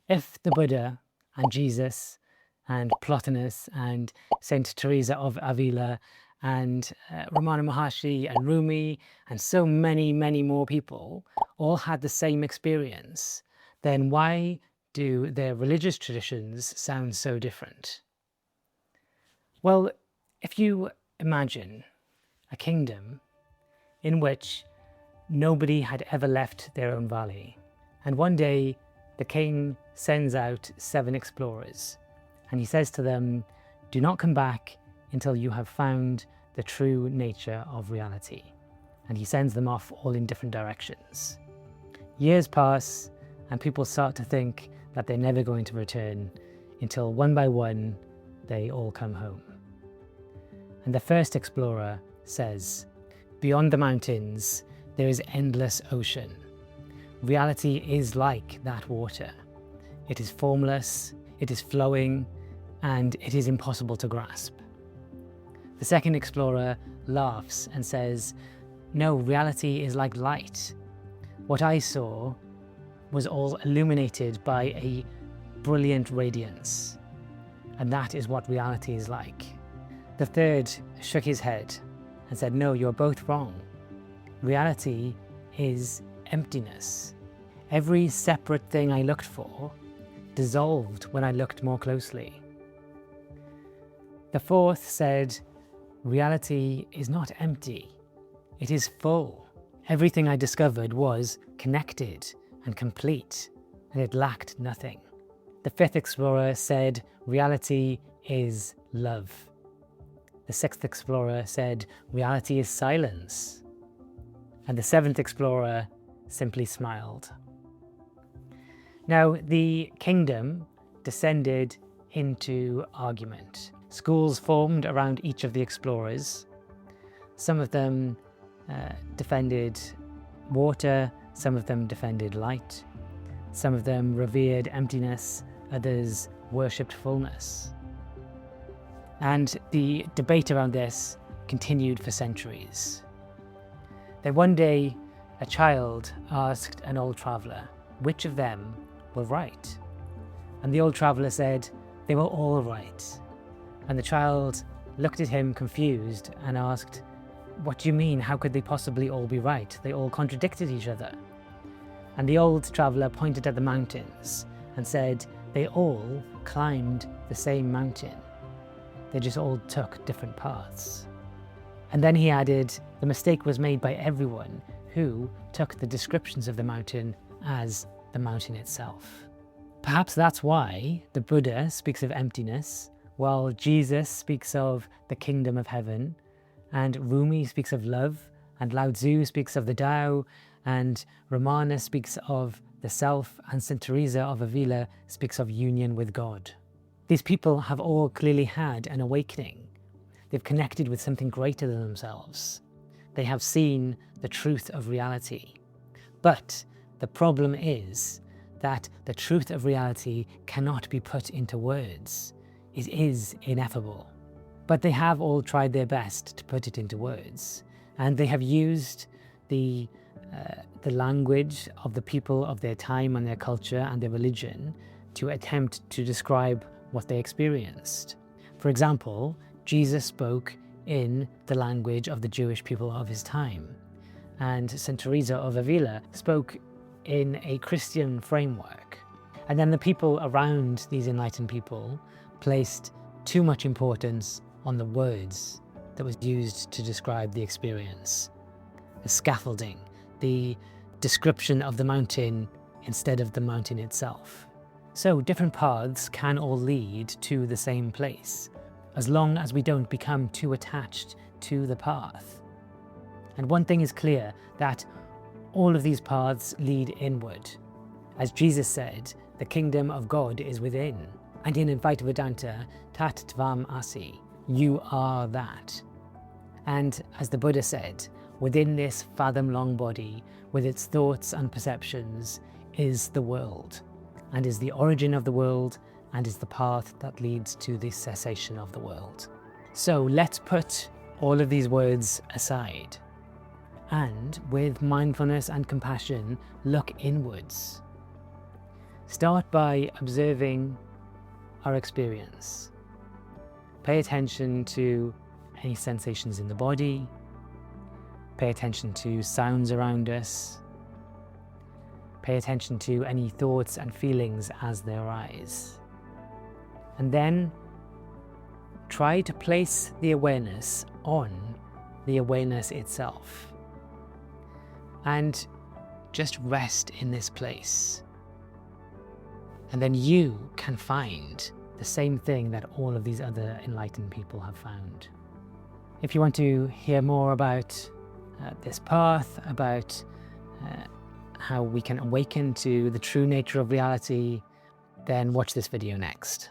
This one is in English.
If the Buddha and Jesus and Plotinus and Saint Teresa of Avila and Ramana Maharshi and Rumi and so many, many more people all had the same experience, then why do their religious traditions sound so different? Well, if you imagine a kingdom in which nobody had ever left their own valley, and one day the king sends out 7 explorers, and he says to them, "Do not come back until you have found the true nature of reality." And he sends them off all in different directions. Years pass, and people start to think that they're never going to return, until one by one they all come home. And the first explorer says, "Beyond the mountains there is endless ocean. Reality is like that water. It is formless, it is flowing, and it is impossible to grasp." The second explorer laughs and says, "No, reality is like light. What I saw was all illuminated by a brilliant radiance, and that is what reality is like." The third shook his head and said, "No, you're both wrong. Reality is emptiness. Every separate thing I looked for dissolved when I looked more closely." The fourth said, "Reality is not empty. It is full. Everything I discovered was connected and complete, and it lacked nothing." The fifth explorer said, "Reality is love." The sixth explorer said, "Reality is silence." And the seventh explorer simply smiled. Now, the kingdom descended into argument. Schools formed around each of the explorers. Some of them defended water, some of them defended light, some of them revered emptiness, others worshipped fullness. And the debate around this continued for centuries. Then one day, a child asked an old traveller, which of them were right? And the old traveller said, "They were all right." And the child looked at him confused and asked, "What do you mean? How could they possibly all be right? They all contradicted each other." And the old traveller pointed at the mountains and said, "They all climbed the same mountain. They just all took different paths." And then he added, "The mistake was made by everyone who took the descriptions of the mountain as the mountain itself." Perhaps that's why the Buddha speaks of emptiness, while Jesus speaks of the kingdom of heaven, and Rumi speaks of love, and Lao Tzu speaks of the Tao, and Ramana speaks of the self, and Saint Teresa of Avila speaks of union with God. These people have all clearly had an awakening. They've connected with something greater than themselves. They have seen the truth of reality. But the problem is that the truth of reality cannot be put into words. It is ineffable. But they have all tried their best to put it into words, and they have used the language of the people of their time and their culture and their religion to attempt to describe what they experienced. For example, Jesus spoke in the language of the Jewish people of his time, and Saint Teresa of Avila spoke in a Christian framework. And then the people around these enlightened people placed too much importance on the words that was used to describe the experience. The scaffolding, the description of the mountain instead of the mountain itself. So different paths can all lead to the same place, as long as we don't become too attached to the path. And one thing is clear, that all of these paths lead inward. As Jesus said, the kingdom of God is within. And in Advaita Vedanta, tat tvam asi, you are that. And as the Buddha said, within this fathom-long body, with its thoughts and perceptions, is the world, and is the origin of the world, and is the path that leads to the cessation of the world. So let's put all of these words aside, and with mindfulness and compassion, look inwards. Start by observing our experience. Pay attention to any sensations in the body. Pay attention to sounds around us. Pay attention to any thoughts and feelings as they arise. And then try to place the awareness on the awareness itself. And just rest in this place. And then you can find the same thing that all of these other enlightened people have found. If you want to hear more about this path, about how we can awaken to the true nature of reality, then watch this video next.